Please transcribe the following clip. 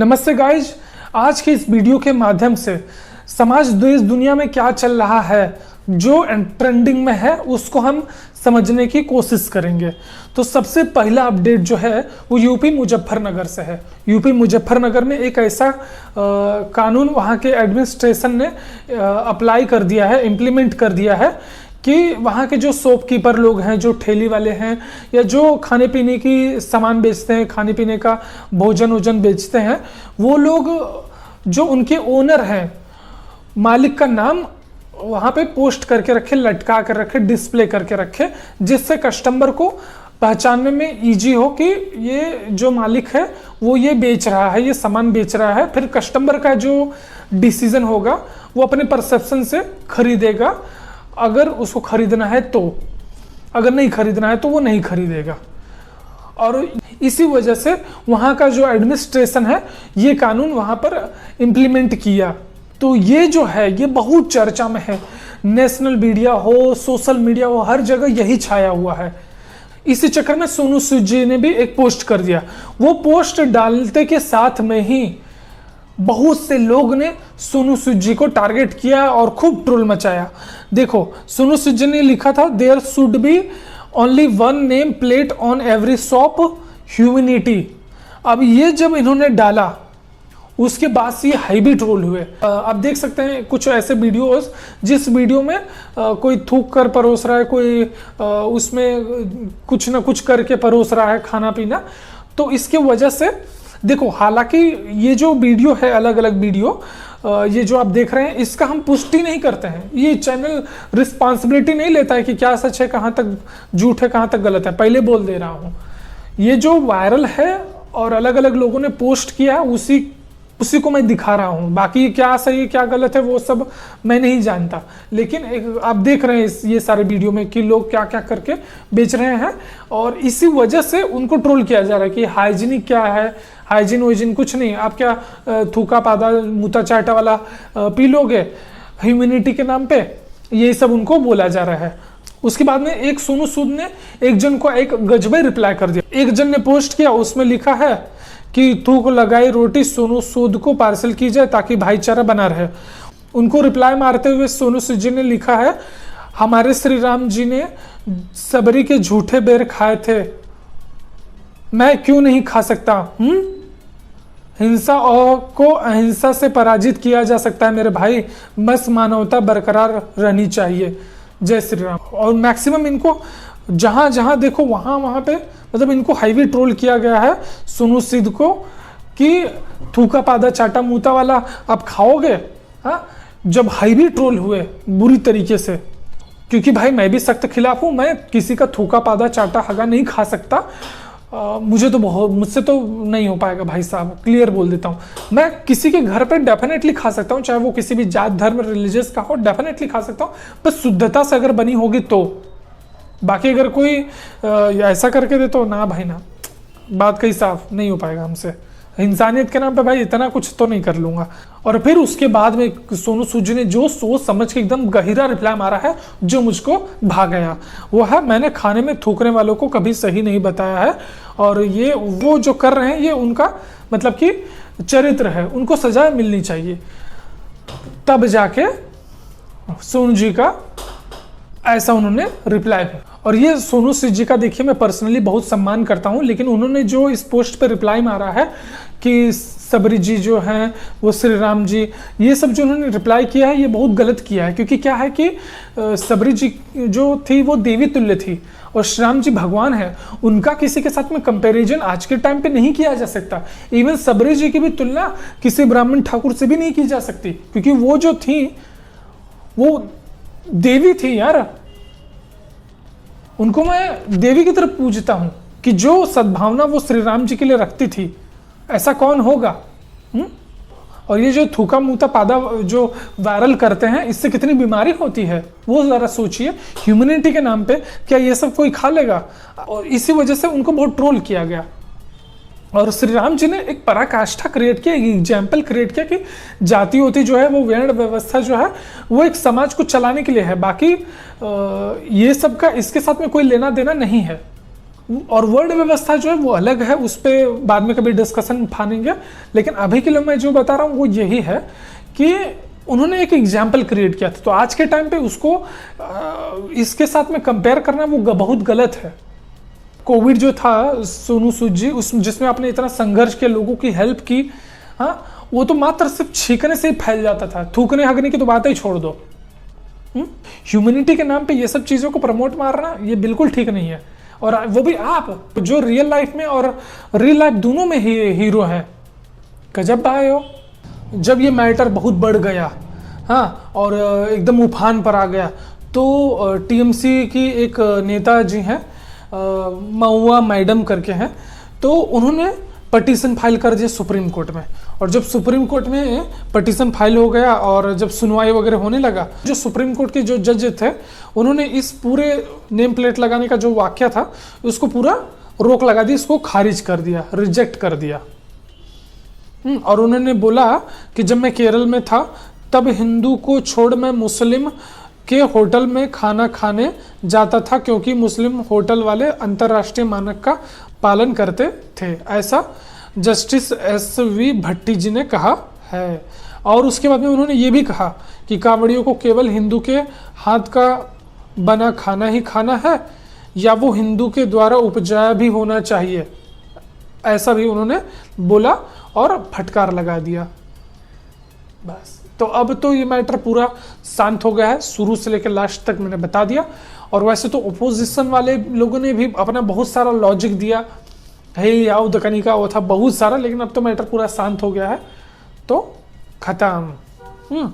नमस्ते गाइज, आज के इस वीडियो के माध्यम से समाज देश दुनिया में क्या चल रहा है, जो ट्रेंडिंग में है उसको हम समझने की कोशिश करेंगे। तो सबसे पहला अपडेट जो है वो यूपी मुजफ्फरनगर से है। यूपी मुजफ्फरनगर में एक ऐसा कानून वहाँ के एडमिनिस्ट्रेशन ने अप्लाई कर दिया है, इम्प्लीमेंट कर दिया है कि वहाँ के जो शॉपकीपर लोग हैं, जो ठेली वाले हैं या जो खाने पीने की सामान बेचते हैं, खाने पीने का भोजन वोजन बेचते हैं, वो लोग जो उनके ओनर हैं, मालिक का नाम वहाँ पे पोस्ट करके रखे, लटका कर रखे, डिस्प्ले करके रखे, जिससे कस्टमर को पहचानने में इजी हो कि ये जो मालिक है वो ये बेच रहा है, ये सामान बेच रहा है। फिर कस्टमर का जो डिसीजन होगा वो अपने परसेप्शन से खरीदेगा, अगर उसको खरीदना है तो, अगर नहीं खरीदना है तो वो नहीं खरीदेगा। और इसी वजह से वहाँ का जो एडमिनिस्ट्रेशन है ये कानून वहाँ पर इम्प्लीमेंट किया। तो ये जो है ये बहुत चर्चा में है, नेशनल मीडिया हो, सोशल मीडिया हो, हर जगह यही छाया हुआ है। इसी चक्कर में सोनू सूद जी ने भी एक पोस्ट कर दिया। वो पोस्ट डालते के साथ में ही बहुत से लोग ने सोनू सूद जी को टारगेट किया और खूब ट्रोल मचाया। देखो, सोनू सूद जी ने लिखा था, there should be only one name plate on every shop, humanity. अब ये जब इन्होंने डाला उसके बाद से ये हैवी ट्रोल हुए। आप देख सकते हैं कुछ ऐसे वीडियोस जिस वीडियो में कोई थूक कर परोस रहा है, कोई उसमें कुछ ना कुछ करके परोस रहा है खाना पीना। तो इसके वजह से देखो, हालांकि ये जो वीडियो है, अलग अलग वीडियो ये जो आप देख रहे हैं, इसका हम पुष्टि नहीं करते हैं। ये चैनल रिस्पॉन्सिबिलिटी नहीं लेता है कि क्या सच है, कहाँ तक झूठ है, कहाँ तक गलत है। पहले बोल दे रहा हूँ, ये जो वायरल है और अलग अलग लोगों ने पोस्ट किया है उसी को मैं दिखा रहा हूँ। बाकी क्या सही है क्या गलत है वो सब मैं नहीं जानता, लेकिन आप देख रहे हैं ये सारे वीडियो में कि लोग क्या क्या करके बेच रहे हैं। और इसी वजह से उनको ट्रोल किया जा रहा है कि हाइजीनिक क्या है, हाइजीन वाइजीन कुछ नहीं, आप क्या थूका पादा मुता चाटा वाला पी लोगे ह्यूमैनिटी के नाम पे, ये सब उनको बोला जा रहा है। उसके बाद में एक सोनू सूद ने एक जन को एक गजबे रिप्लाई कर दिया। एक जन ने पोस्ट किया, उसमें लिखा है कि थूक लगाई रोटी सोनू सूद को पार्सल की जाए ताकि भाईचारा बना रहे। उनको रिप्लाई मारते हुए सोनू सूद जी ने लिखा है, हमारे श्री राम जी ने सबरी के झूठे बेर खाए थे, मैं क्यों नहीं खा सकता? हिंसा को अहिंसा से पराजित किया जा सकता है मेरे भाई, बस मानवता बरकरार रहनी चाहिए। जय श्री राम। और मैक्सिमम इनको जहां जहां देखो वहां पे मतलब इनको हाईवे ट्रोल किया गया है सोनू सूद को कि थूका पादा चाटा मूता वाला आप खाओगे। हाँ, जब हाईवे ट्रोल हुए बुरी तरीके से, क्योंकि भाई मैं भी सख्त खिलाफ हूं, मैं किसी का थूका पादा चाटा हगा नहीं खा सकता। मुझसे तो नहीं हो पाएगा भाई साहब, क्लियर बोल देता हूँ। मैं किसी के घर पे डेफिनेटली खा सकता हूँ, चाहे वो किसी भी जात धर्म रिलीजियस का हो, डेफिनेटली खा सकता हूँ, बस शुद्धता से अगर बनी होगी तो। बाकी अगर कोई ऐसा करके दे तो ना भाई ना, बात कहीं साफ नहीं हो पाएगा हमसे। इंसानियत के नाम पे भाई इतना कुछ तो नहीं कर लूंगा। और फिर उसके बाद में सोनू सूद जी ने जो सोच समझ के एकदम गहरा रिप्लाई मारा है, जो मुझको भा गया, वो है, मैंने खाने में थूकने वालों को कभी सही नहीं बताया है, और ये वो जो कर रहे हैं ये उनका मतलब कि चरित्र है, उनको सजा मिलनी चाहिए। तब जाके सोनू जी का ऐसा उन्होंने रिप्लाई किया। और ये सोनू सूद जी का देखिए मैं पर्सनली बहुत सम्मान करता हूँ, लेकिन उन्होंने जो इस पोस्ट पे रिप्लाई मारा है कि सबरी जी जो हैं वो श्री राम जी, ये सब जो उन्होंने रिप्लाई किया है ये बहुत गलत किया है। क्योंकि क्या है कि सबरी जी जो थी वो देवी तुल्य थी और श्री राम जी भगवान है, उनका किसी के साथ में कंपैरिजन आज के टाइम पे नहीं किया जा सकता। इवन सबरी जी की भी तुलना किसी ब्राह्मण ठाकुर से भी नहीं की जा सकती, क्योंकि वो जो थी वो देवी थी यार। उनको मैं देवी की तरफ पूजता हूं कि जो सद्भावना वो श्री राम जी के लिए रखती थी, ऐसा कौन होगा? और ये जो थूका मूता पादा जो वायरल करते हैं, इससे कितनी बीमारी होती है वो जरा सोचिए। ह्यूमैनिटी के नाम पे क्या ये सब कोई खा लेगा? और इसी वजह से उनको बहुत ट्रोल किया गया। और श्री राम जी ने एक पराकाष्ठा क्रिएट किया, एक एग्जाम्पल क्रिएट किया कि जाति होती जो है वो वर्ण व्यवस्था जो है वो एक समाज को चलाने के लिए है, बाकी ये सब का इसके साथ में कोई लेना देना नहीं है। और वर्ड व्यवस्था जो है वो अलग है, उस पर बाद में कभी डिस्कशन फानेंगे। लेकिन अभी के लिए मैं जो बता रहा हूँ वो यही है कि उन्होंने एक एग्जाम्पल क्रिएट किया था। तो आज के टाइम पे उसको इसके साथ में कंपेयर करना वो बहुत गलत है। कोविड जो था, सोनू सूद जी, उस जिसमें आपने इतना संघर्ष किया, लोगों की हेल्प की, हाँ, वो तो मात्र सिर्फ छींकने से ही फैल जाता था, थूकने हगने की तो बात ही छोड़ दो। ह्यूमैनिटी के नाम पे ये सब चीज़ों को प्रमोट मारना ये बिल्कुल ठीक नहीं है। और वो भी आप जो रियल लाइफ में और रियल लाइफ दोनों में ही हीरो हैं। गजब भाई हो। जब ये मैटर बहुत बढ़ गया, हाँ, और एकदम उफान पर आ गया, तो टीएमसी की एक नेता जी हैं, महुआ मैडम करके हैं, तो उन्होंने पटिशन फाइल कर दिया सुप्रीम कोर्ट में। और जब सुप्रीम कोर्ट में पटिशन फाइल हो गया और जब सुनवाई वगैरह होने लगा, जो सुप्रीम कोर्ट के जो जज थे उन्होंने इस पूरे नेम प्लेट लगाने का जो वाक्य था उसको पूरा रोक लगा दी, इसको खारिज कर दिया, रिजेक्ट कर दिया। और उन्होंने बोला कि जब मैं केरल में था तब हिंदू को छोड़ मैं मुस्लिम के होटल में खाना खाने जाता था, क्योंकि मुस्लिम होटल वाले अंतर्राष्ट्रीय मानक का पालन करते थे, ऐसा जस्टिस एस.वी. भट्टी जी ने कहा है। और उसके बाद में उन्होंने ये भी कहा कि कांवड़ियों को केवल हिंदू के हाथ का बना खाना ही खाना है या वो हिंदू के द्वारा उपजाया भी होना चाहिए, ऐसा भी उन्होंने बोला और फटकार लगा दिया। बस, तो अब तो ये मैटर पूरा शांत हो गया है, शुरू से लेकर लास्ट तक मैंने बता दिया। और वैसे तो ओपोजिशन वाले लोगों ने भी अपना बहुत सारा लॉजिक दिया है, याव दकनी का वो था बहुत सारा, लेकिन अब तो मैटर पूरा शांत हो गया है, तो खत्म।